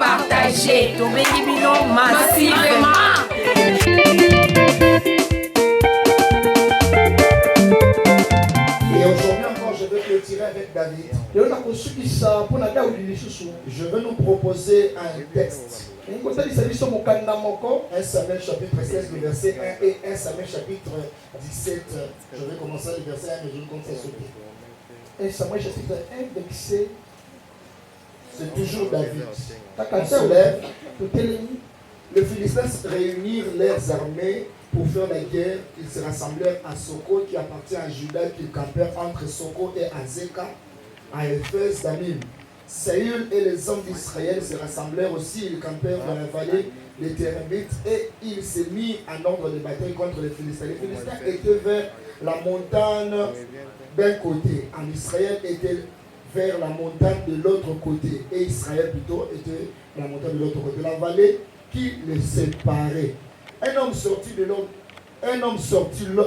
partager. Tobengi bino massivement. Et aujourd'hui encore, je vais clôturer avec David. Je veux nous proposer un texte. 1 Samuel chapitre 16, le verset 1 et 1 Samuel chapitre 17. Je vais commencer le verset 1, mais je ne compte pas sauter. 1 Samuel chapitre 1, verset. C'est toujours David. On se lève. Les Philistins réunirent leurs armées pour faire la guerre. Ils se rassemblèrent à Soko, qui appartient à Juda, qui campèrent entre Soko et Azeka, à Éphèse d'Amim. Saül et les hommes d'Israël se rassemblèrent aussi. Ils campèrent dans la vallée des Térébite et ils se mirent en ordre de bataille contre les Philistins. Les Philistins étaient vers la montagne d'un côté. En Israël était vers la montagne de l'autre côté. Et Israël plutôt était la montagne de l'autre côté. La vallée qui les séparait. Un homme sorti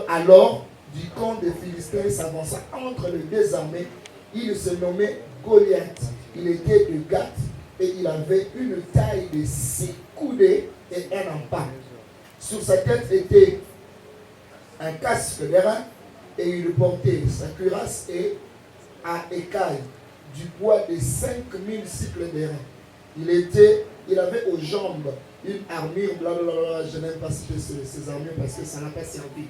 alors du camp des Philistins et s'avança entre les deux armées. Il se nommait Goliath. Il était de Gath et il avait une taille de 6 coudées et un empan. Sur sa tête était un casque d'airain et il portait sa cuirasse et à écailles du poids de 5000 cycles d'airain. Il avait aux jambes une armure, blablabla. Je n'aime pas citer ces armures parce que ça n'a pas servi.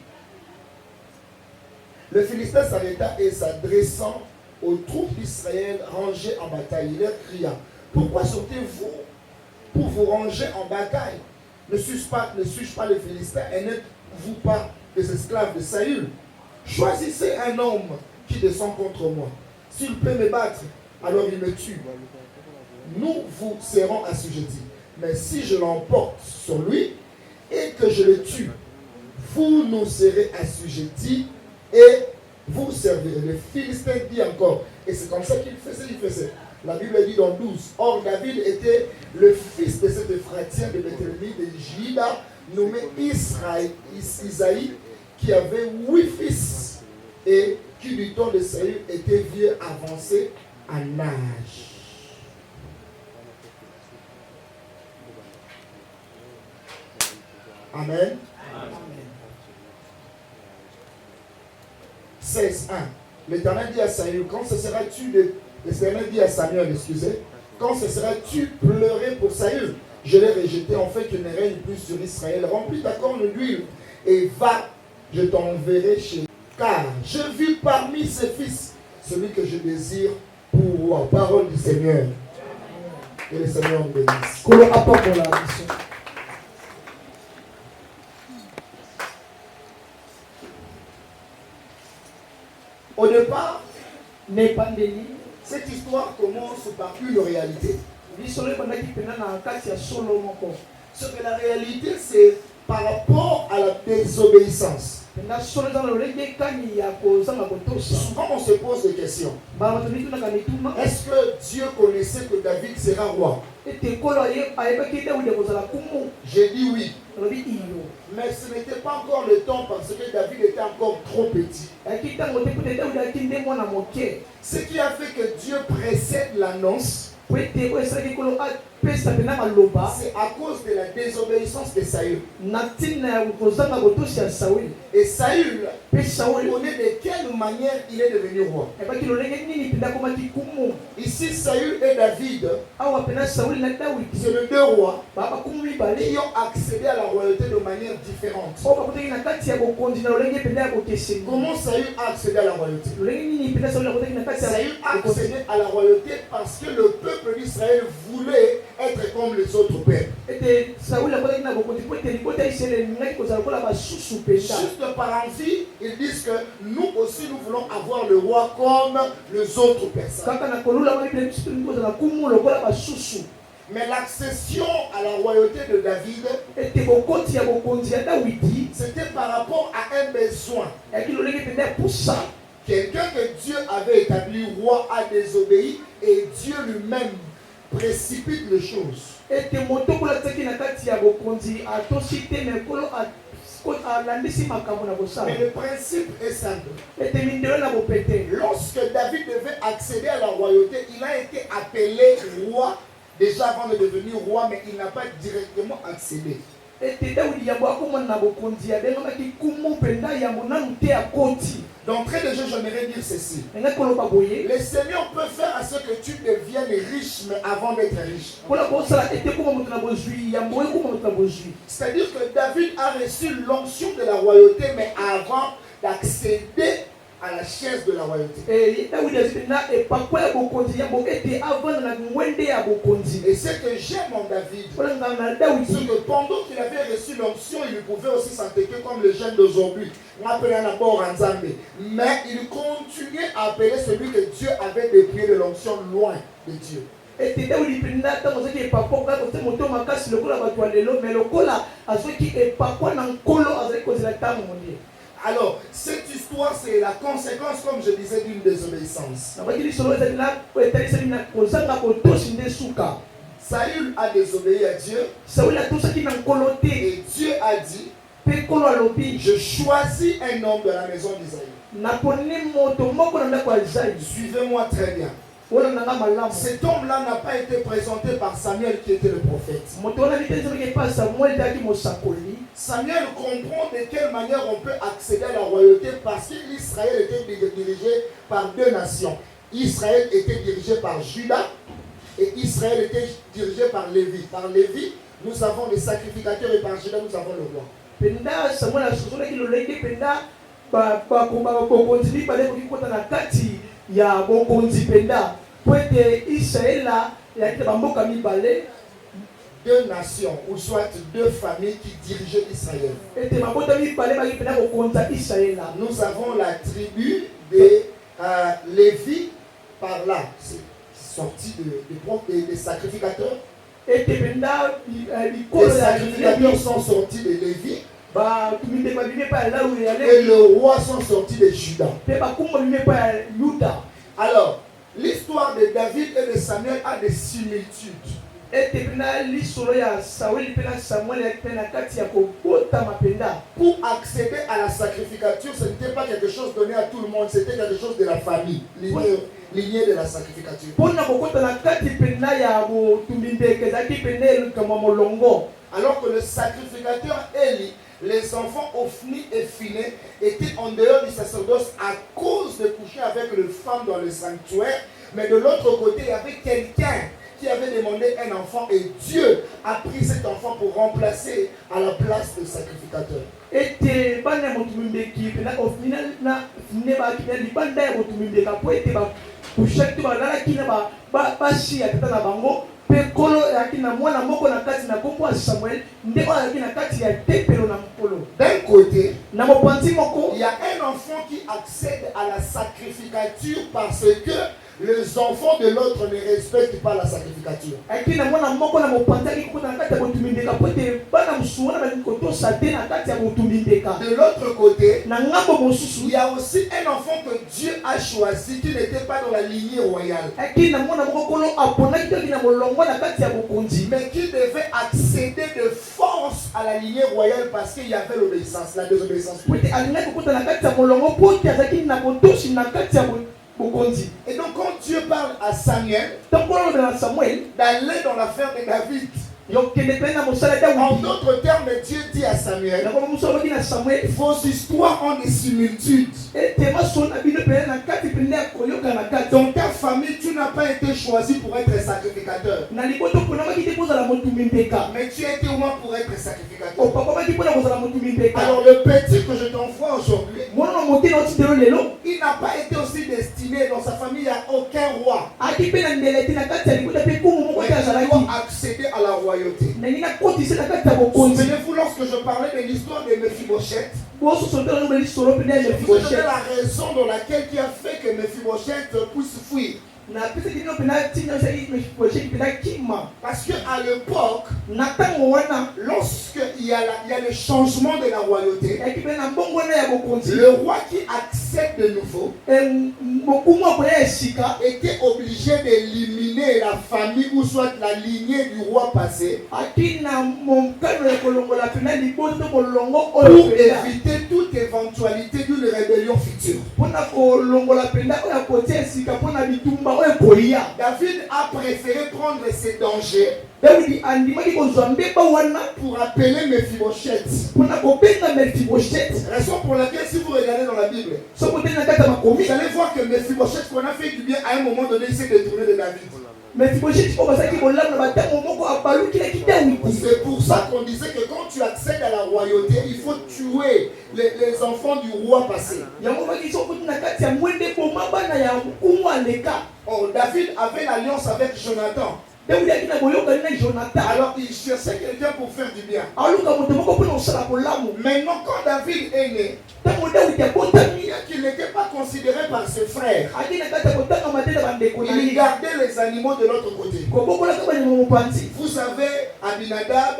Le Philistin s'arrêta et s'adressant aux troupes d'Israël rangées en bataille, il leur cria: pourquoi sortez-vous pour vous ranger en bataille? Ne suis-je pas les Philistins et n'êtes-vous pas des esclaves de Saül? Choisissez un homme qui descend contre moi. S'il peut me battre, alors il me tue. Nous vous serons assujettis. Mais si je l'emporte sur lui et que je le tue, vous nous serez assujettis et vous servirez. Le Philistin dit encore, et c'est comme ça qu'il faisait. La Bible dit dans 12, or David était le fils de cet Ephratien de Bethléem de Juda, nommé Isaïe, qui avait 8 fils et qui du temps de Saül était vieux avancé en âge. Amen. 16.1. L'Éternel dit à Saül, quand l'Éternel dit à Samuel, quand cesseras-tu pleurer pour Saül? Je l'ai rejeté en fait qu'il ne règne plus sur Israël. Remplis ta corne d'huile et va, je t'enverrai chez lui. Car j'ai vu parmi ses fils celui que je désire pour roi. Parole du Seigneur. Et le Seigneur nous bénisse. Que l'on apporte la mission. Au départ, cette histoire commence par une réalité. Ce que la réalité, c'est par rapport à la désobéissance. Souvent on se pose des questions. Est-ce que Dieu connaissait que David sera roi? J'ai dit oui. Mais ce n'était pas encore le temps parce que David était encore trop petit. Ce qui a fait que Dieu précède l'annonce, c'est à cause de la désobéissance de Saül. Et Saül connaît de quelle manière il est devenu roi. Ici, Saül et David, c'est les deux rois qui ont accédé à la royauté de manière différente. Comment Saül a accédé à la royauté? Saül a accédé à la royauté parce que le peuple d'Israël voulait être comme les autres peuples. Juste par envie, ils disent que nous aussi nous voulons avoir le roi comme les autres personnes. Mais l'accession à la royauté de David, c'était par rapport à un besoin. Quelqu'un que Dieu avait établi roi a désobéi et Dieu lui-même précipite les choses. Mais le principe est simple. Lorsque David devait accéder à la royauté, il a été appelé roi déjà avant de devenir roi, mais il n'a pas directement accédé. D'entrée de jeu, j'aimerais dire ceci. Le Seigneur peut faire à ce que tu deviennes riche, mais avant d'être riche. C'est-à-dire que David a reçu l'onction de la royauté, mais avant d'accéder à la chaise de la royauté. Et ce que j'aime en David, c'est que pendant qu'il avait reçu l'onction, il pouvait aussi s'entêter comme les jeunes d'aujourd'hui. Mais il continuait à appeler celui que Dieu avait dépouillé de l'onction loin de Dieu. Alors, cette histoire, c'est la conséquence, comme je disais, d'une désobéissance. Saül a désobéi à Dieu. Et Dieu a dit, je choisis un homme de la maison d'Isaïe. Suivez-moi très bien. Cet homme-là n'a pas été présenté par Samuel qui était le prophète. Samuel comprend de quelle manière on peut accéder à la royauté parce qu'Israël était dirigé par deux nations. Israël était dirigé par Juda et Israël était dirigé par Lévi. Par Lévi, nous avons les sacrificateurs et par Juda, nous avons le roi. Deux nations, ou soit deux familles qui dirigeaient Israël. Nous avons la tribu de Lévi par là, c'est sorti des sacrificateurs. Les sacrificateurs sont sortis de Lévi. Et le roi sont sortis de Juda. Alors, l'histoire de David et de Samuel a des similitudes. Pour accéder à la sacrificature, ce n'était pas quelque chose donné à tout le monde, c'était quelque chose de la famille, lignée de la sacrificature. Alors que le sacrificateur Élie, les enfants Ophni et Phiné étaient en dehors du sacerdoce à cause de coucher avec les femmes dans le sanctuaire. Mais de l'autre côté, il y avait quelqu'un qui avait demandé un enfant et Dieu a pris cet enfant pour remplacer à la place du sacrificateur. D'un côté, il y a un enfant qui accède à la sacrificature parce que les enfants de l'autre ne respectent pas la sacrificature. De l'autre côté, il y a aussi un enfant que Dieu a choisi qui n'était pas dans la lignée royale, mais qui devait accéder de force à la lignée royale parce qu'il y avait l'obéissance, la désobéissance. Et donc quand Dieu parle à Samuel d'aller dans l'affaire de David, en d'autres termes, Dieu dit à Samuel, vos histoires ont des similitudes. Dans ta famille, tu n'as pas été choisi pour être sacrificateur, mais tu as été au moins pour être sacrificateur. Alors le petit que je t'envoie aujourd'hui, il n'a pas été aussi destiné. Dans sa famille, il n'y a aucun roi. Il doit accéder à la royauté. Souvenez-vous lorsque je parlais de l'histoire de Mephibosheth, je vous donnais la raison dans laquelle qui a fait que Mephibosheth puisse fuir. Parce qu'à l'époque, lorsqu'il y a le changement de la royauté, le roi qui accède de nouveau était obligé d'éliminer la famille ou soit la lignée du roi passé pour éviter toute éventualité d'une rébellion future. David a préféré prendre ses dangers pour appeler Mephibosheth. Raison pour laquelle, si vous regardez dans la Bible, vous allez voir que Mephibosheth, qu'on a fait du bien, à un moment donné, il s'est détourné de David. C'est pour ça qu'on disait que quand tu accèdes à la royauté, il faut tuer les enfants du roi passé. Oh, David avait l'alliance avec Jonathan. Alors il cherchait quelqu'un pour faire du bien. Maintenant quand David est né, qu'il n'était pas considéré par ses frères, il gardait les animaux de l'autre côté. Vous avez Abinadab,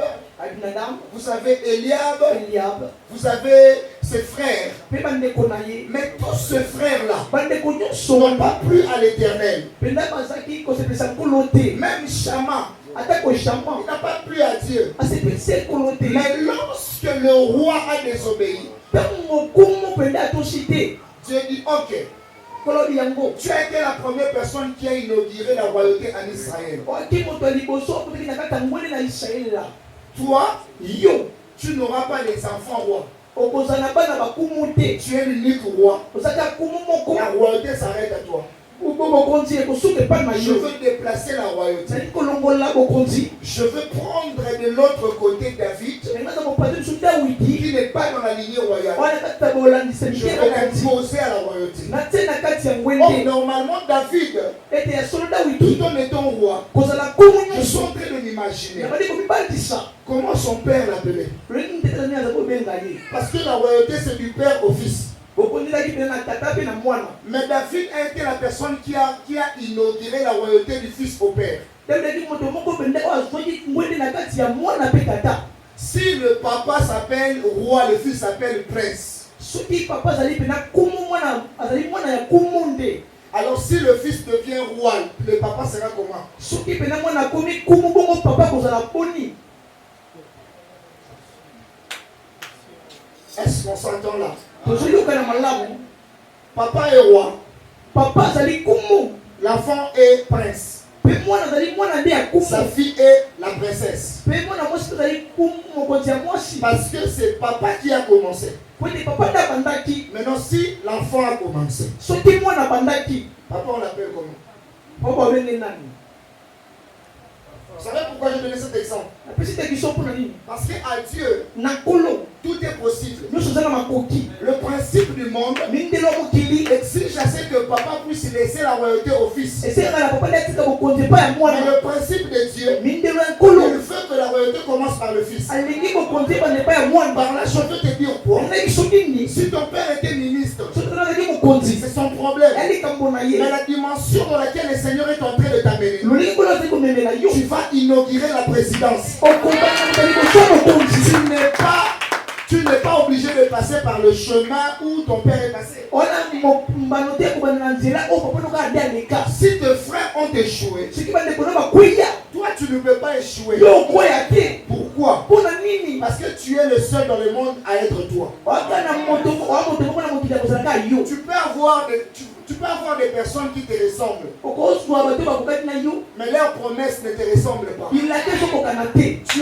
vous avez Eliab, vous avez ses frères. Mais tous ces frères-là n'ont pas plu à l'Éternel. Même Shama, il n'a pas plu à Dieu. Mais lorsque le roi a désobéi, Dieu dit ok. Tu as été la première personne qui a inauguré la royauté en Israël. Toi, tu n'auras pas les enfants rois. Tu es l'unique roi. La royauté s'arrête à toi. Je veux déplacer la royauté. Je veux prendre de l'autre côté David, qui n'est pas dans la lignée royale. Je vais l'imposer à la royauté. Oh, normalement, David, tout en étant roi, je suis en train de m'imaginer comment son père l'appelait. Parce que la royauté, c'est du père au fils. Mais David a été la personne qui a inauguré la royauté du fils au père. Si le papa s'appelle roi, le fils s'appelle prince. Alors si le fils devient roi, le papa sera comment? Est-ce qu'on s'entend là? Papa est roi. L'enfant est prince. Sa fille est la princesse. Parce que c'est papa qui a commencé. Maintenant, si l'enfant a commencé, papa on l'appelle comment? Vous savez pourquoi je donne cet exemple? Parce qu'à Dieu, tout est possible. Le principe du monde exige assez que papa puisse laisser la royauté au fils. Mais le principe de Dieu, il veut que la royauté commence par le fils. Par là, je veux te dire quoi? Si ton père était ministre, c'est son problème. Mais la dimension dans laquelle le Seigneur est en train de t'amener, tu vas inaugurer la présidence. Tu n'es pas obligé de passer par le chemin où ton père est passé. Si tes frères ont échoué, toi tu ne peux pas échouer. Pourquoi? Parce que tu es le seul dans le monde à être toi. Tu peux avoir des personnes qui te ressemblent, mais leurs promesses ne te ressemblent pas. Tu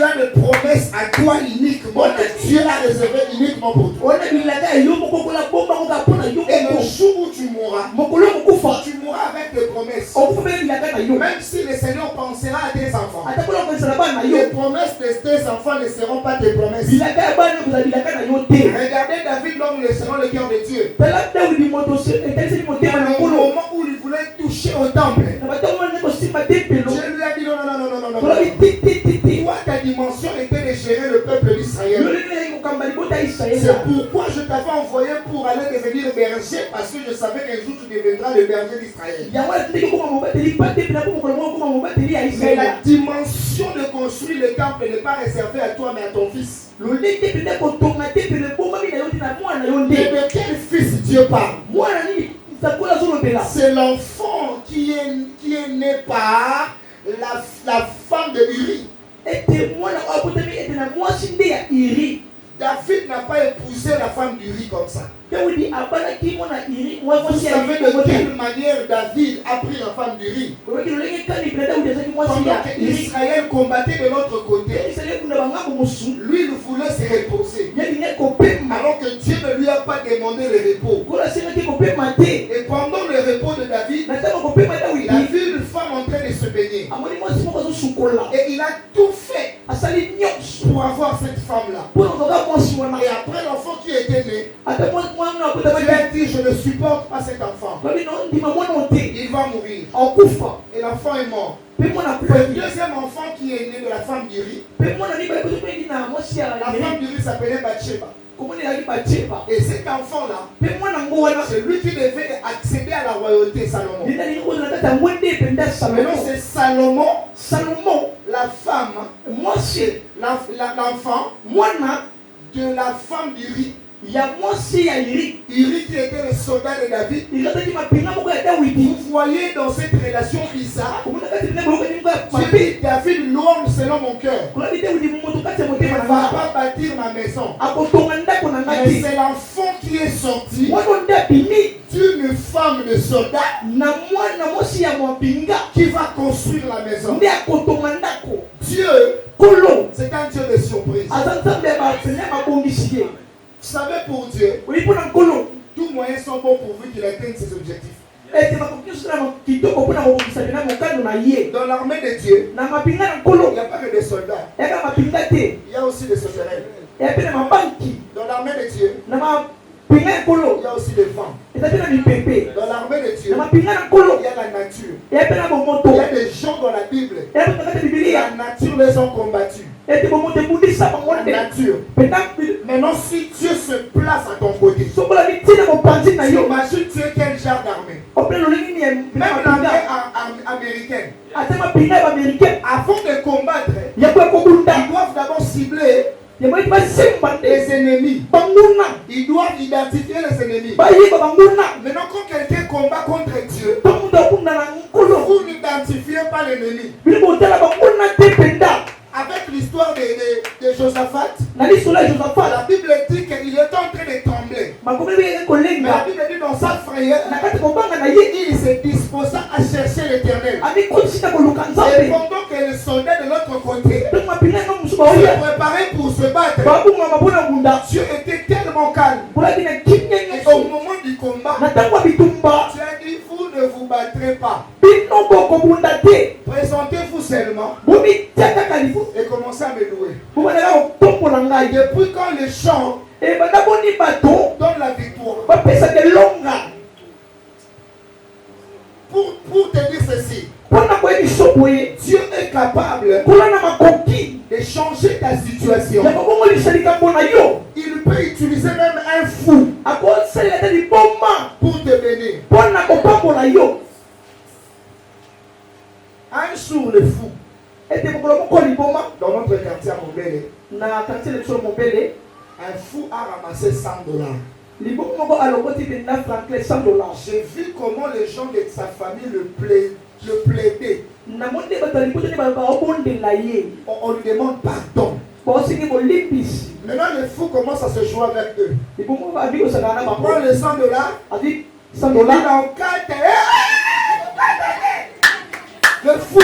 as des promesses à toi uniquement que Dieu a réservé uniquement pour toi. Et le jour où tu mourras avec des promesses. Même si le Seigneur pensera à tes enfants, les promesses de tes enfants ne seront pas tes promesses. Regardez David l'homme le Seigneur le cœur de Dieu. Au moment où il voulait toucher au temple, Dieu lui a dit non. Toi, ta dimension était de gérer le peuple d'Israël. C'est pourquoi je t'avais envoyé pour aller devenir berger, parce que je savais qu'un jour tu deviendras le berger d'Israël. Mais la dimension de construire le temple n'est pas réservée à toi mais à ton fils. Et de quel fils Dieu parle? C'est l'enfant qui est né par la femme de Uri. David n'a pas épousé la femme d'Uri comme ça. Vous savez de quelle manière David a pris la femme d'Uri. Pendant que Israël combattait de l'autre côté, lui il voulait se reposer. Alors que Dieu ne lui a pas demandé le repos. Et pendant le repos de David, il a vu une femme en train de se baigner. Et il a tout fait pour avoir cette femme-là. Et après l'enfant qui était né, Dieu a dit, je ne supporte pas cet enfant. Il va mourir. Et l'enfant est mort. Le deuxième enfant qui est né de la femme d'Uri, la femme d'Uri s'appelait Bathsheba. Et cet enfant-là, c'est lui qui devait accéder à la royauté, Salomon. Maintenant, c'est Salomon, la femme, l'enfant de la femme d'Uri. Uri qui était le soldat de David. Vous voyez dans cette relation bizarre, David l'homme selon mon cœur. Il ne va pas bâtir ma maison. Mais c'est l'enfant qui est sorti d'une femme de soldat qui va construire la maison. Dieu, c'est un Dieu de surprise. Vous savez, pour Dieu, tous moyens sont bons pourvu qu'il atteigne ses objectifs. Dans l'armée de Dieu, il n'y a pas que des soldats. Il y a aussi des sauterelles. Dans l'armée de Dieu, il y a aussi des vents. Dans l'armée de Dieu, il y a la nature. Il y a des gens dans la Bible. La nature les ont combattus. La nature. Maintenant, si Dieu se place à ton côté, imagine tu es quel genre d'armée. Même l'armée américaine, avant de combattre, ils doivent d'abord cibler les ennemis. Ils doivent identifier les ennemis. Maintenant, quand quelqu'un combat contre Dieu, vous n'identifiez pas l'ennemi. Avec l'histoire de Josaphat, la Bible dit qu'il est en train de trembler. Mais la Bible dit dans sa frayeur, il se disposa à chercher l'Éternel. Et pendant que les soldats de l'autre côté se préparaient pour se battre, Dieu était tellement calme. Et au moment du combat, Dieu a dit, vous ne vous battrez pas. Présentez-vous seulement et commencez à me louer. Et depuis quand les chants donnent la victoire. Pour te dire ceci, Dieu est capable de changer ta situation. Il peut utiliser même un fou pour te bénir. Un jour, le fou, dans notre quartier à Montbélier, un fou a ramassé $100. J'ai vu comment les gens de sa famille le plaidaient. On lui demande pardon. Maintenant, le fou commence à se jouer avec eux. Il prend les $100. Il dit en 4. Le fou.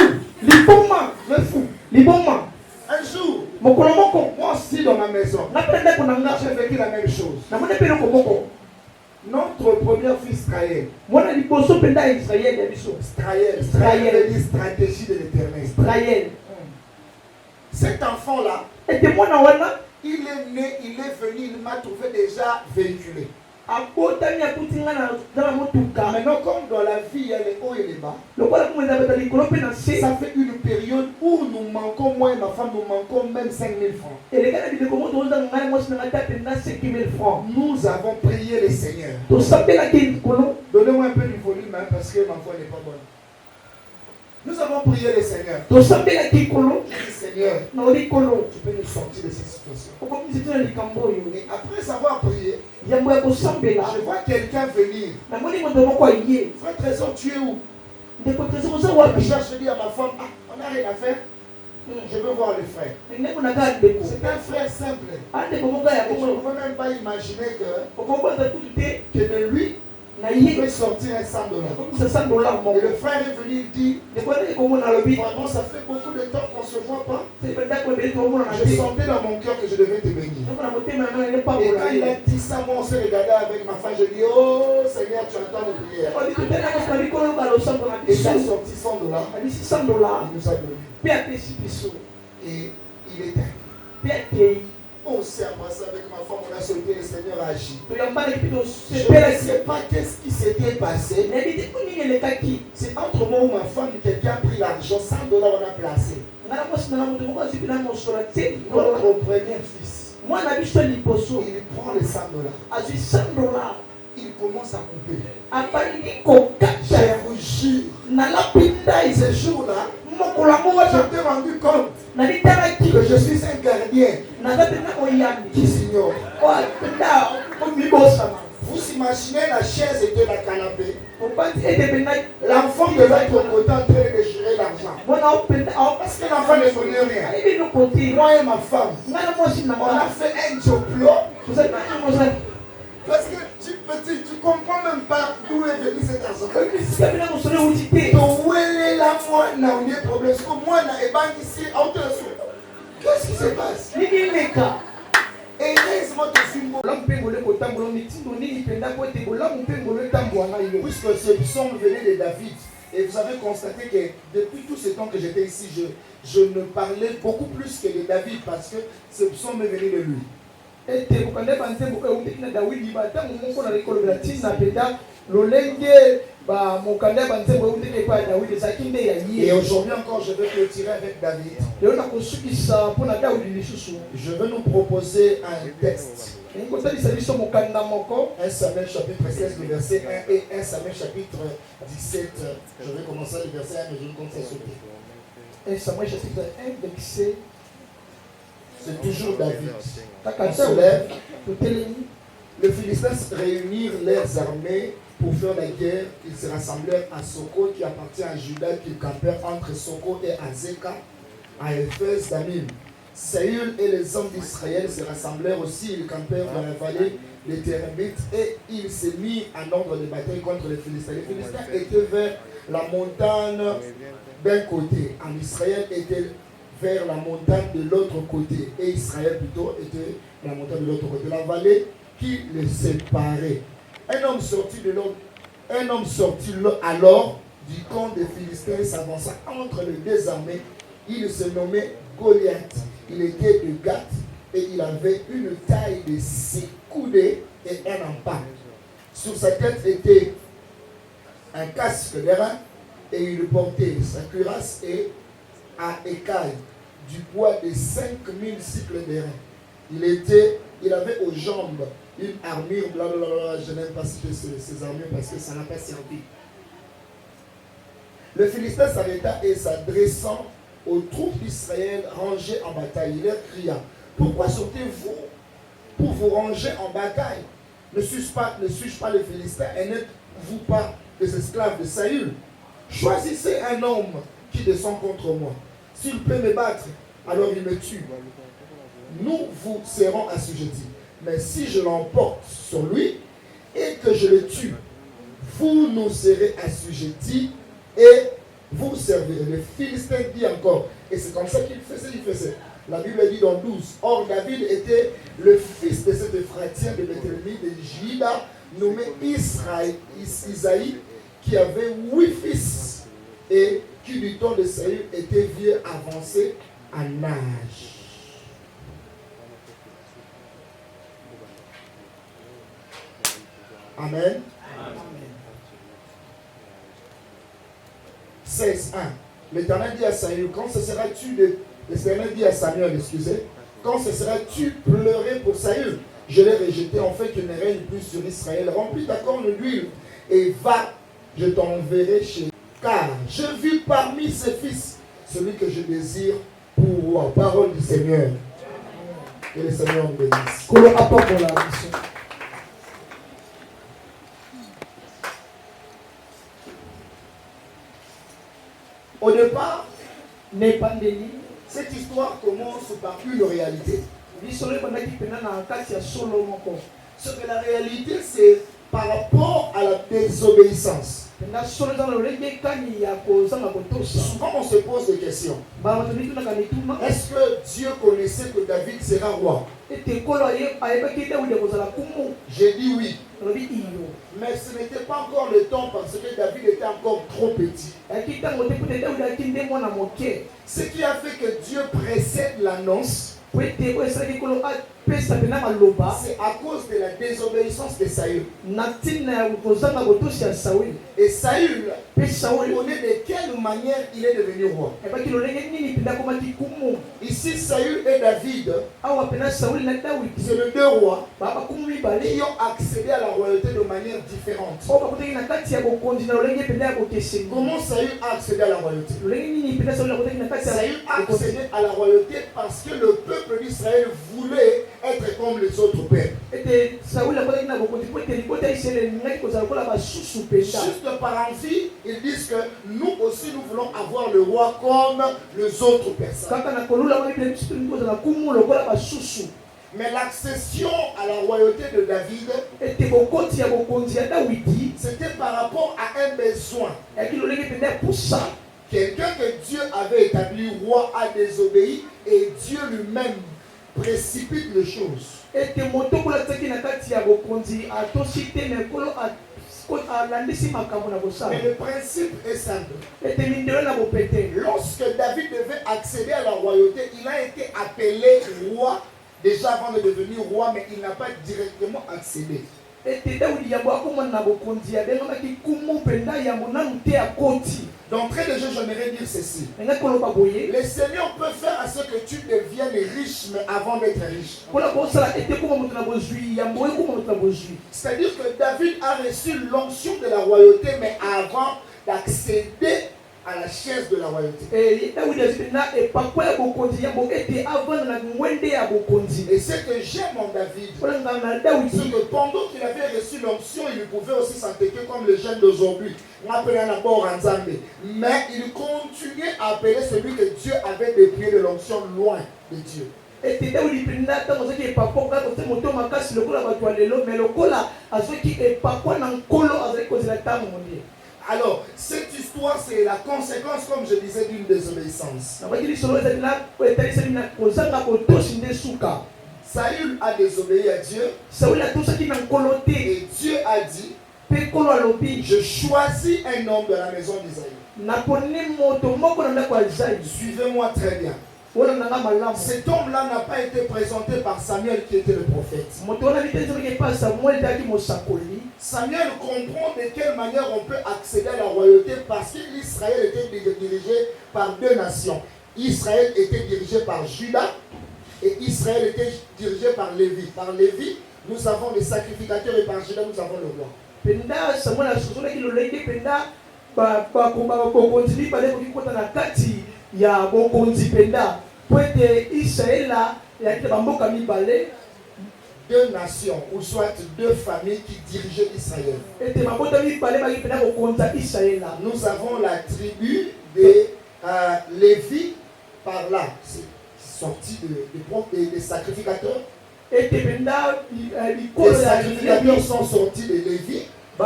Un jour, moi aussi dans ma maison, j'ai vécu la même chose. Notre premier fils Israël veut dire stratégie de l'Éternel. Cet enfant-là, il est né, il est venu, il m'a trouvé déjà véhiculé. Maintenant, comme dans la vie, il y a les hauts et les bas, ça fait une période où nous manquons, moi et ma femme, nous manquons même 5 000 francs. Nous avons prié le Seigneur. Donnez-moi un peu du volume hein, parce que ma voix n'est pas bonne. Nous avons prié le Seigneur. Seigneur, tu peux nous sortir de cette situation. Et après avoir prié, je vois quelqu'un venir. Frère Trésor, tu es où? Je cherche, je dis à ma femme, on n'a rien à faire. Je veux voir le frère. C'est un frère simple. Et je ne peux même pas imaginer que de lui, il peut sortir un $100. Et le frère est venu, il dit, vraiment ça fait beaucoup de temps qu'on ne se voit pas. Je sentais dans mon cœur que je devais te bénir. Et quand il a dit ça, moi on s'est regardé avec ma femme, je dis, oh Seigneur, tu entends nos prières. Et il a sorti $100. Il nous a donné. Et il était. On s'est embrassé avec ma femme, on a sauté, le Seigneur a agi. Je ne sais pas qu'est-ce qui s'était passé. C'est entre moi ou ma femme, quelqu'un a pris l'argent, $100 on a placé. Notre premier fils, il prend les $100. Il commence à couper. Je vous jure, ce jour-là, je t'ai rendu compte que je suis un gardien qui s'ignore. Vous imaginez la chaise était la canapé. L'enfant de l'autre côté en train de déchirer l'argent. Parce que l'enfant ne connaît rien. Moi et ma femme, on a fait un job. Parce que tu petit, tu comprends même pas d'où est venu cet argent. Qu'est-ce qui se passe? Puisque ce psaume venait de David, et vous avez constaté que depuis tout ce temps que j'étais ici, je ne parlais beaucoup plus que de David parce que ce psaume est venu de lui. Et aujourd'hui encore, je vais clôturer avec David. Je vais nous proposer un texte. 1 Samuel chapitre 16, le verset 1 et 1 Samuel chapitre 17. Je vais commencer le verset 1, mais je ne compte pas sauter. 1 Samuel chapitre 1, verset. C'est toujours David. On se lève. Les Philistins réunirent leurs armées pour faire la guerre. Ils se rassemblèrent à Soko, qui appartient à Juda, qui campèrent entre Soko et Azeka, à Éphèse d'Amim. Saül et les hommes d'Israël se rassemblèrent aussi. Ils campèrent dans la vallée des Téramites et ils se mirent en ordre de bataille contre les Philistins. Les Philistins étaient vers la montagne d'un côté. En Israël était vers la montagne de l'autre côté. Et Israël plutôt était la montagne de l'autre côté. La vallée qui les séparait. Un homme sorti alors du camp des Philistins s'avança entre les deux armées. Il se nommait Goliath. Il était de Gath et il avait une taille de 6 coudées et un empat. Sur sa tête était un casque d'airain et il portait sa cuirasse et à écailles du poids de 5000 cycles d'airain. Il avait aux jambes une armure, blablabla. Je n'aime pas citer ces armures parce que ça n'a pas servi. Le Philistin s'arrêta et s'adressant aux troupes d'Israël rangées en bataille, il leur cria: pourquoi sortez-vous pour vous ranger en bataille? Ne suis-je pas les Philistins et n'êtes-vous pas des esclaves de Saül? Choisissez un homme qui descend contre moi. S'il peut me battre, alors il me tue. Nous vous serons assujettis. Mais si je l'emporte sur lui et que je le tue, vous nous serez assujettis et vous servirez. Le Philistin dit encore, et c'est comme ça qu'il faisait. La Bible dit dans 12, or David était le fils de cet Ephratien de Bethléem de Juda, nommé Isaïe, qui avait 8 fils et qui du temps de Saül était vieux avancé en âge. Amen. 16.1. L'Éternel dit à Saül, quand cesseras-tu l'Éternel dit à Samuel, quand cesseras-tu pleurer pour Saül? Je l'ai rejeté en fait qu'il ne règne plus sur Israël. Remplis ta corne d'huile et va, je t'enverrai chez. Car je vis parmi ses fils celui que je désire pour roi. Parole du Seigneur. Que le Seigneur nous bénisse. Que le apporte pour la mission. Au départ, cette histoire commence par une réalité. Ce que la réalité, c'est par rapport à la désobéissance. Souvent on se pose des questions. Est-ce que Dieu connaissait que David sera roi? J'ai dit oui. Mais ce n'était pas encore le temps parce que David était encore trop petit. Ce qui a fait que Dieu précède l'annonce, c'est à cause de la désobéissance de Saül. Et Saül, connaît de quelle manière il est devenu roi. Ici, Saül et David, c'est les deux rois qui ont accédé à la royauté de manière différente. Comment Saül a accédé à la royauté? Saül a accédé à la royauté parce que le peuple d'Israël voulait être comme les autres peuples. Juste par envie, ils disent que nous aussi nous voulons avoir le roi comme les autres personnes. Mais l'accession à la royauté de David, c'était par rapport à un besoin. Quelqu'un que Dieu avait établi roi a désobéi et Dieu lui-même précipite les choses. Mais le principe est simple. Lorsque David devait accéder à la royauté, il a été appelé roi déjà avant de devenir roi, mais il n'a pas directement accédé. D'entrée de jeu, j'aimerais dire ceci. Le Seigneur peut faire à ce que tu deviennes riche, mais avant d'être riche. C'est-à-dire que David a reçu l'onction de la royauté, mais avant d'accéder à la chaise de la royauté. Et ce que j'aime en David, c'est que pendant qu'il avait reçu l'onction, il pouvait aussi s'entêter comme les jeunes d'aujourd'hui. Mais il continuait à appeler celui que Dieu avait dépouillé de l'onction loin de Dieu. Alors, cette histoire, c'est la conséquence, comme je disais, d'une désobéissance. Saül a désobéi à Dieu. Et Dieu a dit, je choisis un homme de la maison d'Isaïe. Suivez-moi très bien. Cet homme-là n'a pas été présenté par Samuel qui était le prophète. Samuel comprend de quelle manière on peut accéder à la royauté parce qu'Israël était dirigé par deux nations. Israël était dirigé par Juda et Israël était dirigé par Lévi. Par Lévi, nous avons les sacrificateurs et par Juda, nous avons le roi. Deux nations, ou soit deux familles qui dirigeaient Israël. Nous avons la tribu de Lévi par là, c'est sorti des sacrificateurs. Les sacrificateurs sont sortis de Lévi. Et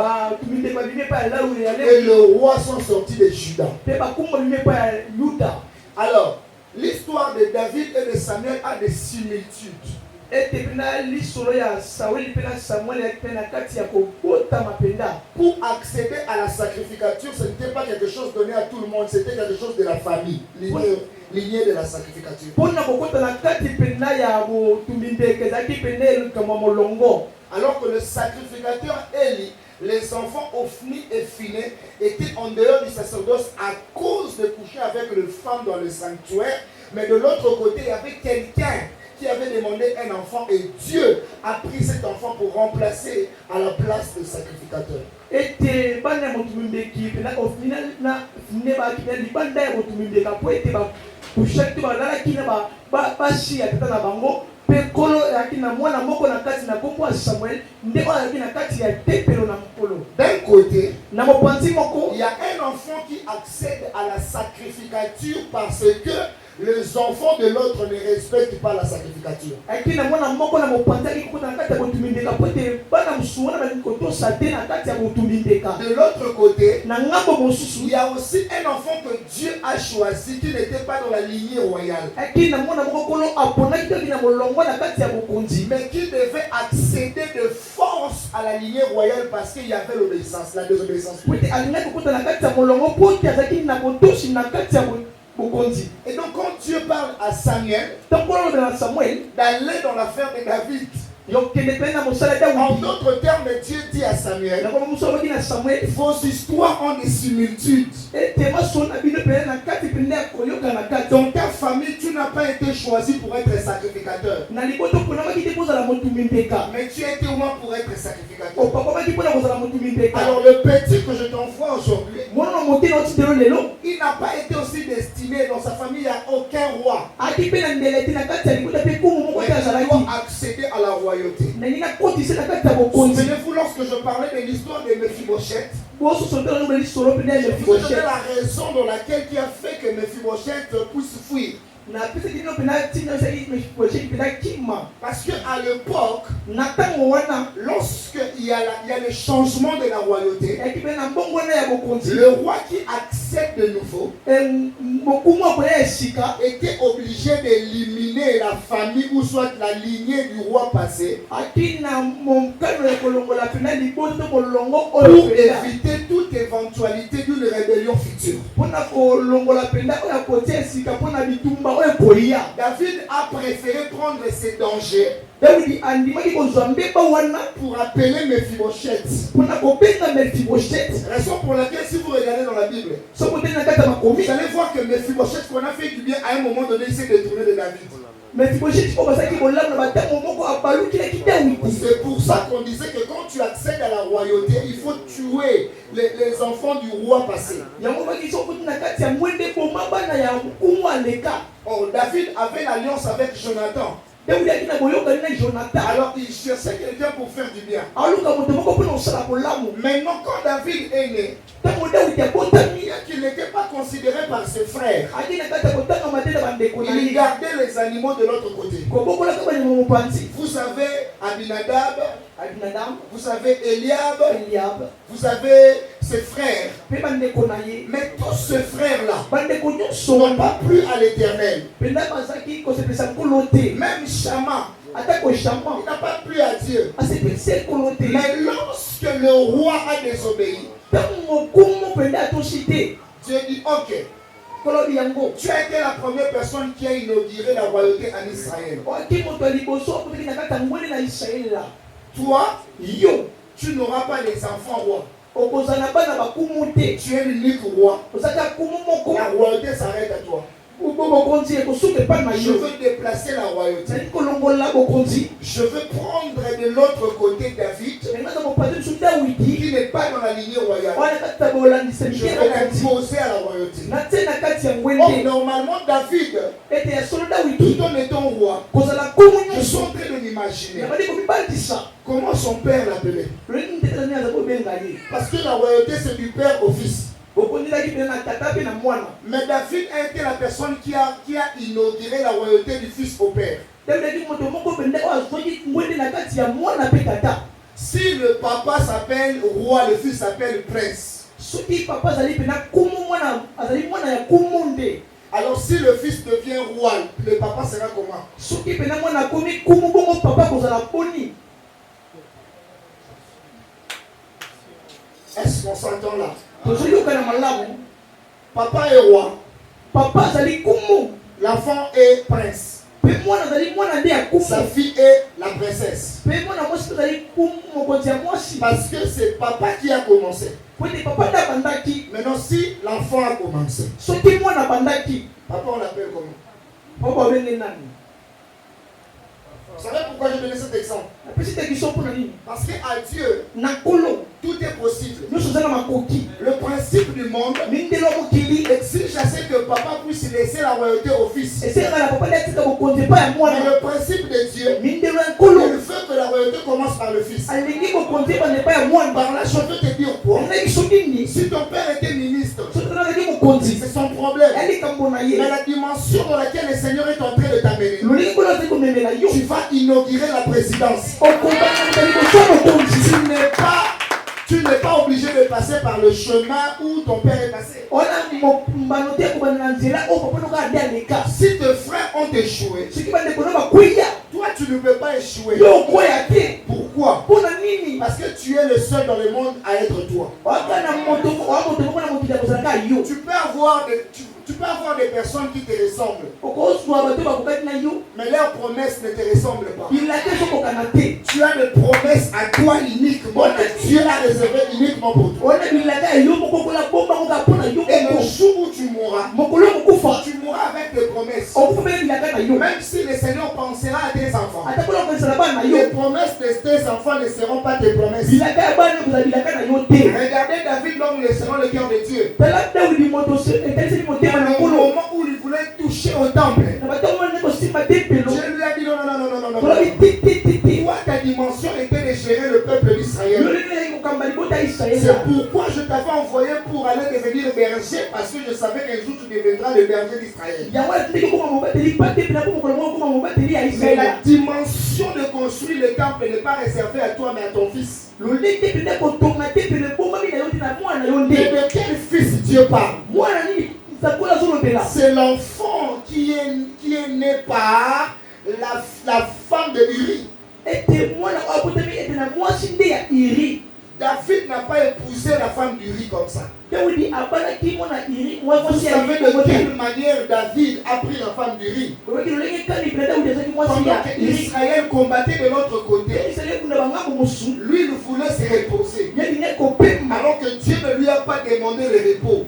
le roi sont sortis de Juda. Alors, l'histoire de David et de Samuel a des similitudes. Pour accéder à la sacrificature, ce n'était pas quelque chose donné à tout le monde, c'était quelque chose de la famille, lignée de la sacrificature. Alors que le sacrificateur Élie, les enfants Ophni et Phiné étaient en dehors du sacerdoce à cause de coucher avec les femmes dans le sanctuaire. Mais de l'autre côté, il y avait quelqu'un qui avait demandé un enfant et Dieu a pris cet enfant pour remplacer à la place du sacrificateur. D'un côté, il y a un enfant qui accède à la sacrificature parce que les enfants de l'autre ne respectent pas la sacrificature. De l'autre côté, il y a aussi un enfant que Dieu a choisi qui n'était pas dans la lignée royale, mais qui devait accéder de force à la lignée royale parce qu'il y avait l'obéissance, la désobéissance. Et donc quand Dieu parle à Samuel d'aller dans l'affaire de David, en d'autres termes, Dieu dit à Samuel, vos histoires ont des similitudes. Dans ta famille, tu n'as pas été choisi pour être sacrificateur, mais tu as été au moins pour être sacrificateur. Alors le petit que je t'envoie aujourd'hui, il n'a pas été aussi destiné. Dans sa famille, il n'y a aucun roi. Il doit accéder à la royauté. Souvenez-vous, lorsque je parlais de l'histoire de Mephibosheth, je vous donnais la raison dans laquelle qui a fait que Mephibosheth puisse fuir. Parce qu'à l'époque, lorsqu'il y a le changement de la royauté, le roi qui accède de nouveau était obligé d'éliminer la famille ou soit la lignée du roi passé pour éviter toute éventualité d'une rébellion future. David a préféré prendre ses dangers pour appeler Mephibosheth. Raison pour laquelle, si vous regardez dans la Bible, vous allez voir que Mephibosheth, qu'on a fait du bien, à un moment donné, il s'est détourné de David. C'est pour ça qu'on disait que quand tu accèdes à la royauté, il faut tuer les enfants du roi passé. Oh, David avait l'alliance avec Jonathan. Alors il cherchait quelqu'un pour faire du bien. Maintenant quand David est né, qu'il n'était pas considéré par ses frères, il gardait les animaux de l'autre côté. Vous savez Abinadab, vous savez Eliab, vous avez ses frères. Mais tous ces frères-là n'ont pas plu à l'Éternel. Même Shama, il n'a pas plu à Dieu. Mais lorsque le roi a désobéi, Dieu dit ok, tu as été la première personne qui a inauguré la royauté en Israël. Toi, tu n'auras pas les enfants rois. Tu es l'unique roi. La royauté s'arrête à toi. Je veux déplacer la royauté. Je veux prendre de l'autre côté David, qui n'est pas dans la lignée royale. Je vais l'imposer à la royauté. Oh, normalement, David, tout en étant roi, je suis en train de m'imaginer comment son père l'appelait. Parce que la royauté, c'est du père au fils. Mais David a été la personne qui a inauguré la royauté du fils au père. Si le papa s'appelle roi, le fils s'appelle prince. Alors si le fils devient roi, le papa sera comment? Est-ce qu'on s'entend là? Papa est roi. L'enfant est prince. Sa fille est la princesse. Parce que c'est papa qui a commencé. Maintenant si l'enfant a commencé, papa on l'appelle comment? Vous savez pourquoi je donne cet exemple? Parce qu'à Dieu, tout est possible. Le principe du monde exige à ce que papa puisse laisser la royauté au fils. Mais le principe de Dieu, il veut que la royauté commence par le fils. Par là, je veux te dire quoi? Si ton père était ministre, C'est son problème. Mais la dimension dans laquelle le Seigneur est en train de t'amener, tu vas inaugurer la présidence. Tu n'es pas obligé de passer par le chemin où ton père est passé. Si tes frères ont échoué, toi tu ne peux pas échouer. Pourquoi? Parce que tu es le seul dans le monde à être toi. Tu peux avoir des personnes qui te ressemblent, mais leurs promesses ne te ressemblent pas. Tu as des promesses à toi uniquement, que Dieu a réservé uniquement pour toi. Et le jour où tu mourras avec des promesses. Même si le Seigneur pensera à tes enfants, les promesses de tes enfants ne seront pas tes promesses. Regardez David, l'homme selon le cœur de Dieu. Au moment où il voulait toucher au temple, Dieu lui a dit non. Toi, ta dimension était de gérer le peuple d'Israël. C'est pourquoi je t'avais envoyé pour aller devenir berger, parce que je savais qu'un jour tu deviendras le berger d'Israël. Mais la dimension de construire le temple n'est pas réservée à toi mais à ton fils. Et de quel fils Dieu parle? C'est l'enfant qui est né par la femme de Uri. David n'a pas épousé la femme d'Uri comme ça. Vous savez de quelle manière David a pris la femme d'Uri? Pendant qu'Israël combattait de l'autre côté, lui il voulait se reposer. Alors que Dieu ne lui a pas demandé le repos.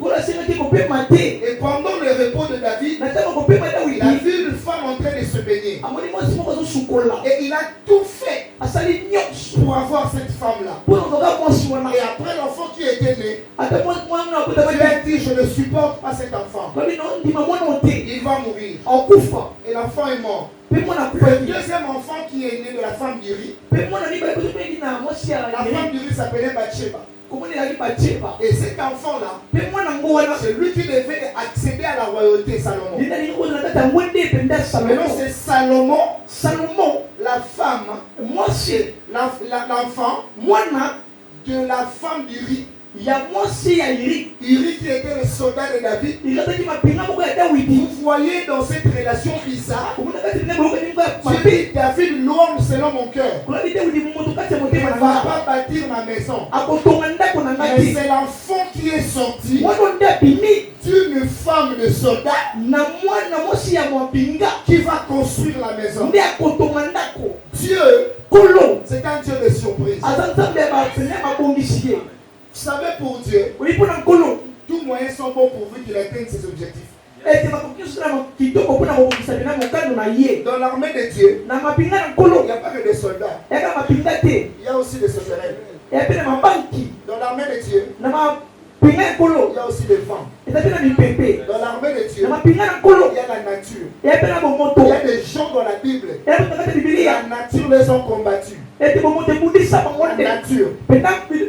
Et pendant le repos de David, il a vu une femme en train de se baigner. Et il a tout fait pour avoir cette femme-là. Et après l'enfant qui était né, Dieu a dit je ne supporte pas cet enfant. Il va mourir. Et l'enfant est mort. Le deuxième enfant qui est né de la femme d'Uri, la femme d'Uri s'appelait Bathsheba. Et cet enfant-là, c'est lui qui devait accéder à la royauté, Salomon. Maintenant c'est Salomon, la femme, l'enfant de la femme d'Uri. Uri qui était le soldat de David. Vous voyez dans cette relation bizarre, Dieu dit David, l'homme selon mon cœur, ne va pas bâtir ma maison. Mais c'est l'enfant qui est sorti d'une femme de soldat qui va construire la maison. Dieu, c'est un Dieu de surprise. Vous savez, pour Dieu, tous moyens sont bons pourvu qu'il atteigne ses objectifs. Dans l'armée de Dieu, il n'y a pas que des soldats, il y a aussi des sauterelles. Dans l'armée de Dieu, il y a aussi des femmes. Dans l'armée de Dieu, il y a la nature. Il y a des gens dans la Bible, la nature les ont combattus. La nature.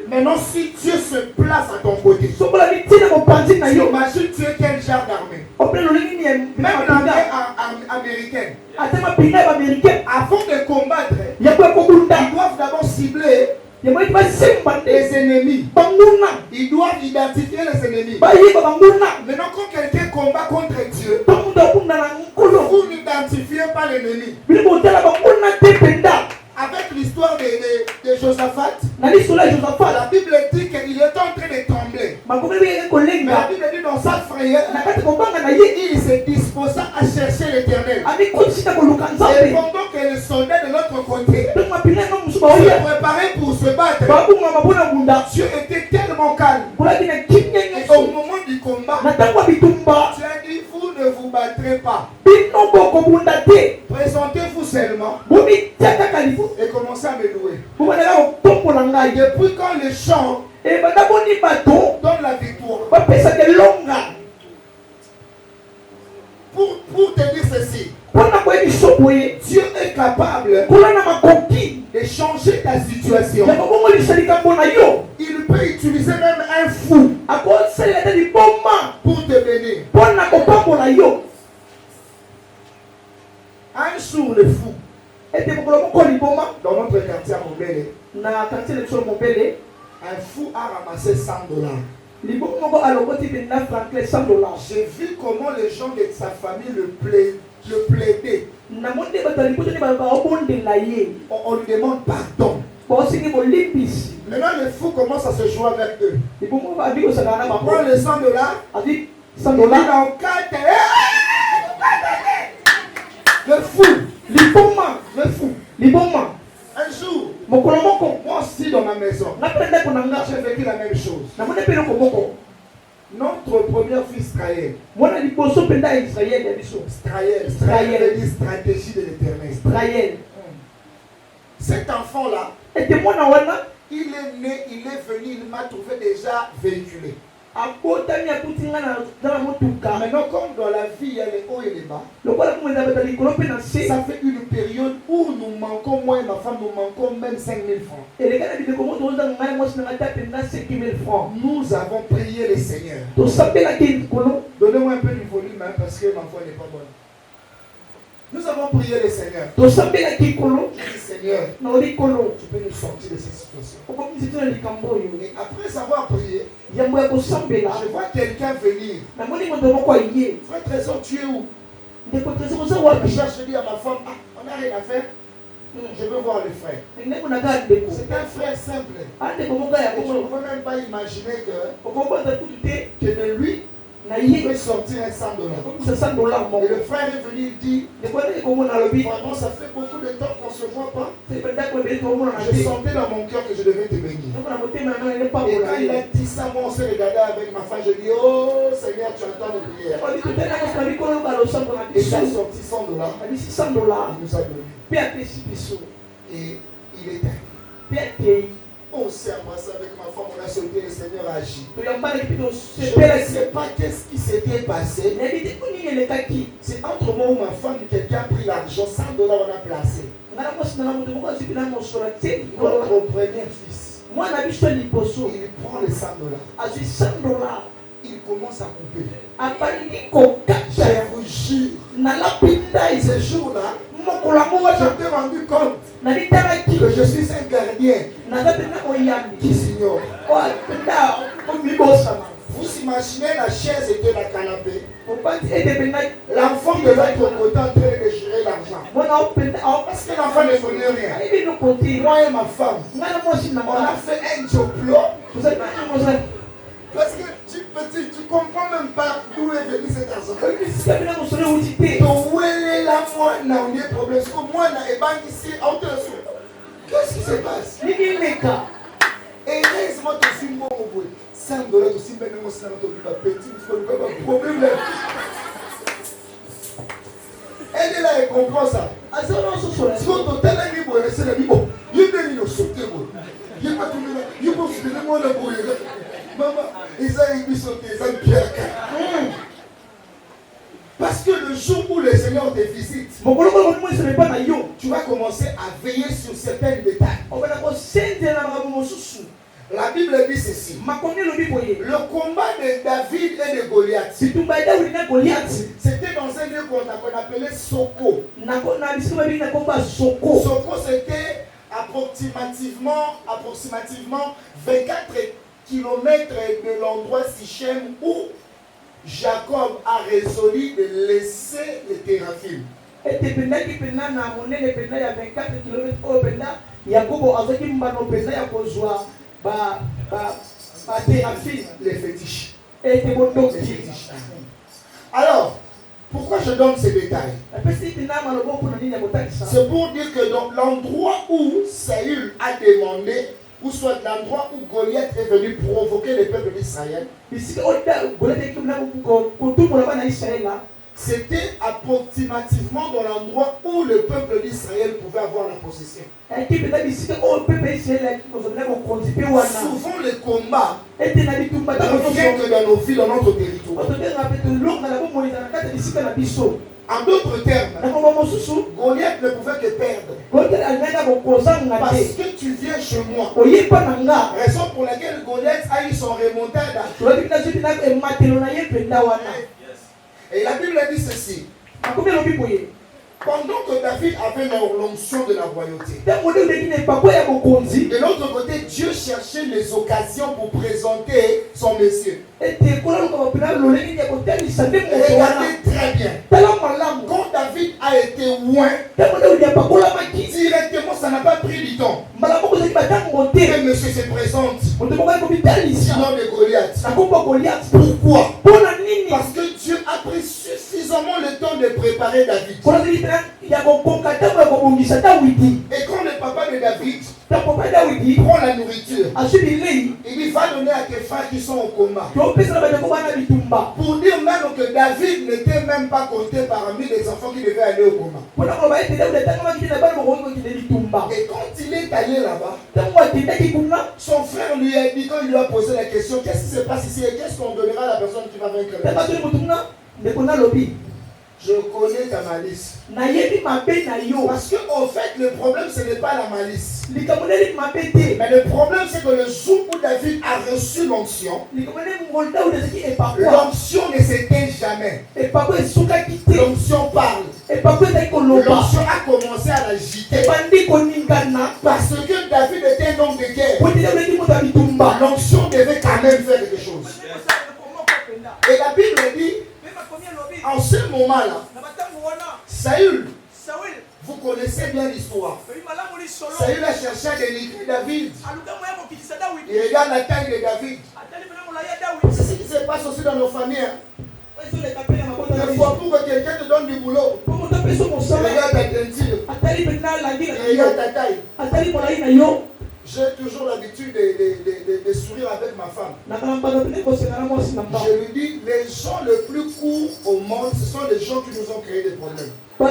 Maintenant, si Dieu se place à ton côté, imagine tu es quel genre d'armée. Même l'armée américaine, avant de combattre, ils doivent d'abord cibler les ennemis. Ils doivent identifier les ennemis. Maintenant, quand quelqu'un combat contre Dieu, vous n'identifiez pas l'ennemi. Avec l'histoire de Josaphat, la Bible dit qu'il est en train de trembler. Mais la Bible dit dans sa frayeur, il se disposa à chercher l'Éternel. Et pendant que les soldats de l'autre côté se préparaient pour se battre, Dieu était tellement calme. Et au moment du combat, Dieu a dit, vous ne vous battrez pas. Présentez-vous seulement et commencez à me louer. Depuis quand le chant donne la victoire. Pour te dire ceci, Dieu est capable de changer ta situation. Il peut utiliser même un fou pour te Dans notre quartier à Montbele, un fou a ramassé $100. J'ai vu comment les gens de sa famille le plaidaient. On lui demande pardon. Maintenant, le fou commence à se jouer avec eux. Il prend les $100. Il en 4. Le fou. Un jour, moi aussi dans ma maison, j'ai vécu la même chose. Notre premier fils Israël veut dire stratégie de l'Éternel. Cet enfant-là, il est né, il est venu, il m'a trouvé déjà véhiculé. Maintenant, comme dans la vie, il y a les hauts et les bas, ça fait une période où nous manquons, moi et ma femme, nous manquons même 5 000 francs. Nous avons prié le Seigneur. Donnez-moi un peu du volume parce que ma voix n'est pas bonne. Nous avons prié le Seigneur. Je dis Seigneur, tu peux nous sortir de cette situation. Et après avoir prié, je vois quelqu'un venir. Frère Trésor, tu es où? Je cherche, je dis à ma femme, on n'a rien à faire. Je veux voir le frère. C'est un frère simple. Et je ne peux même pas imaginer que de lui, il peut sortir un $100. Et le frère est venu, il dit, vraiment ça fait beaucoup de temps qu'on ne se voit pas. Je sentais dans mon cœur que je devais te bénir. Et quand il a dit ça, moi on s'est regardé avec ma femme, je dis, oh Seigneur, tu entends nos prières. Et il a sorti $100. Il nous a donné. Et il est arrivé. On s'est embrassé avec ma femme, on a sauté, le Seigneur a agi. Je ne sais pas qu'est-ce qui s'était passé. C'est entre moi ou ma femme, quelqu'un a pris l'argent, $100 on a placé. Notre premier fils, il prend les $100. Il commence à couper. Je vous jure, ce jour-là, je t'ai rendu compte que je suis un gardien qui s'ignore. Vous imaginez la chaise et la canapé. L'enfant de l'autre côté en train de gérer l'argent. Parce que l'enfant ne connaît rien. Moi et ma femme, on a fait un diplôme. Parce que tu comprends même pas d'où est venu cet argent. Qu'est-ce qui se passe? Et laisse-moi te filmer mon bout. $100 aussi, mais non, c'est notre petit, problème. Elle est là et comprend ça. Si on te t'a dit, c'est la Bible. Il est venu nous sauter. Il n'est pas tout le monde. Il est pas tout le monde. Maman, ils ont sauté, ils ont pierre. Parce que le jour où le Seigneur te visite, tu vas commencer à veiller sur certains détails. La Bible dit ceci. Le combat de David et de Goliath, c'était dans un lieu qu'on appelait Soko. Soko, c'était approximativement 24 kilomètres de l'endroit Sichem où Jacob a résolu de laisser les Téraphim. Les fétiches. Alors, pourquoi je donne ces détails? C'est pour dire que dans l'endroit où Saül a demandé, ou soit l'endroit où Goliath est venu provoquer le peuple d'Israël, c'était approximativement dans l'endroit où le peuple d'Israël pouvait avoir la possession. Souvent les combats ne viennent que dans nos villes, dans notre territoire. En d'autres termes, Goliath ne pouvait que perdre. Parce que tu viens chez moi. Raison pour laquelle Goliath a eu son remontada. Et la Bible dit ceci. Pendant que David avait l'onction de la royauté, de de l'autre côté, Dieu cherchait les occasions pour présenter son Messie. Regardez très bien. Quand David a été loin, directement, ça n'a pas pris du temps. Et monsieur se présente. Sinon de Goliath. Pourquoi? Parce que Dieu a pris suffisamment le temps de préparer David. Et quand le papa de David prend la nourriture, il dit va donner à tes frères qui sont au coma. Pour dire même que David n'était même pas compté parmi les enfants qui devaient aller au coma. Et quand il est allé là-bas, son frère lui a dit, quand il lui a posé la question, qu'est-ce qui se passe ici et qu'est-ce qu'on donnera à la personne qui va vaincre la vie? Je connais ta malice. Parce que en fait, le problème, ce n'est pas la malice. Mais le problème, c'est que le jour où David a reçu l'onction, l'onction ne s'éteint jamais. L'onction parle. L'onction a commencé à l'agiter. Parce que David était un homme de guerre. L'onction devait quand même faire quelque chose. Et la Bible dit, en ce moment-là, Saül, vous connaissez bien l'histoire. Saül a cherché à dénigrer David. Il regarde la taille de David. C'est ce qui se passe aussi dans nos familles. Des fois, pour que quelqu'un te donne du boulot, regarde ta teinture, regarde ta taille. J'ai toujours l'habitude de sourire avec ma femme. Je lui dis, les gens les plus courts au monde, ce sont les gens qui nous ont créé des problèmes. Et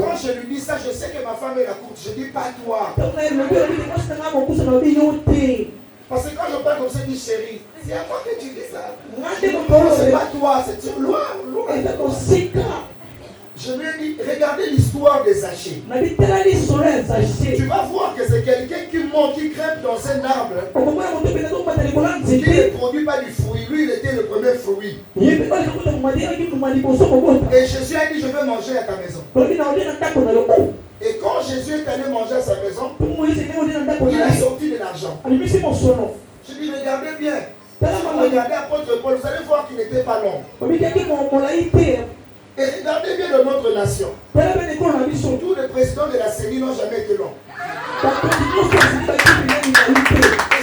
quand je lui dis ça, je sais que ma femme est la courte. Je dis pas toi. Parce que quand je parle comme ça, je dis chérie, c'est à moi que tu dis ça. C'est pas toi, c'est loin. Je lui ai dit, regardez l'histoire des Zachée. Tu vas voir que c'est quelqu'un qui monte, qui grimpe dans un arbre, qui ne produit pas du fruit. Lui, il était le premier fruit. Et Jésus a dit, je veux manger à ta maison. Et quand Jésus est allé manger à sa maison, il a sorti de l'argent. Je dis, regardez bien. Regardez apôtre Paul, vous allez voir qu'il n'était pas long. Et regardez bien de notre nation. Tous les présidents de la CENI n'ont jamais été longs. Et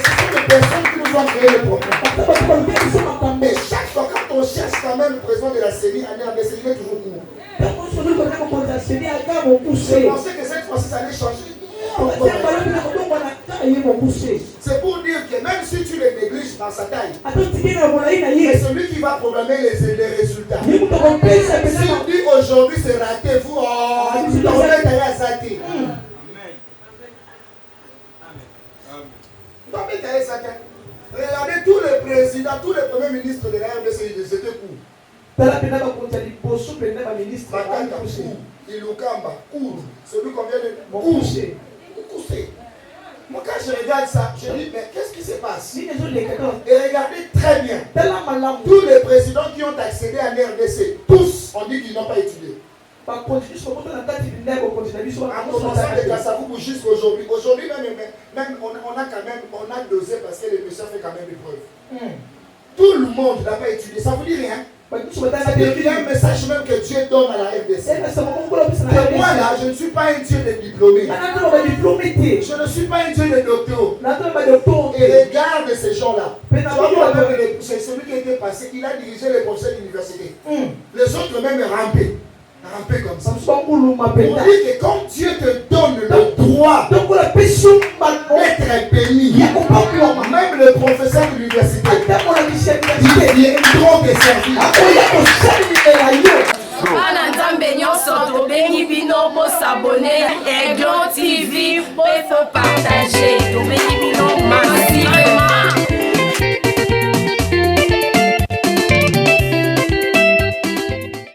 ce sont les personnes qui nous ont créé le problème. Et chaque fois, quand on cherche quand même le président de la CENI, il est toujours court. Je pensais que cette fois-ci, ça allait changer. C'est pour dire que même si tu le négliges par sa taille, c'est celui qui va programmer les résultats. Si on dit aujourd'hui c'est raté, vous, vous allez aller à Zati. Regardez tous les présidents, tous les premiers ministres de la RDC, c'était court. Ilukamba, court. Celui qu'on vient de coucher. Moi, quand je regarde ça, je dis, mais qu'est-ce qui se passe? Et regardez très bien. Tous les présidents qui ont accédé à l'RDC, tous ont dit qu'ils n'ont pas étudié. En commençant de Kassavoubou jusqu'à aujourd'hui. Aujourd'hui, même on a dosé parce que le monsieur fait quand même des preuves. Tout le monde n'a pas étudié. Ça vous dit rien? Il y a un message même que Dieu donne à la RDC. Et moi là, je ne suis pas un Dieu de diplômé. Je ne suis pas un Dieu de docteur. Et regarde ces gens-là. C'est celui qui était passé, il a dirigé les conseils d'université. Les autres même rampaient comme ça. Pour dire que quand Dieu te donne le droit d'être béni, même le professeur de l'université, il est trop desservi. Bana Nzambe nyonso tobengi bino s'abonner Aiglon TV, il faut pas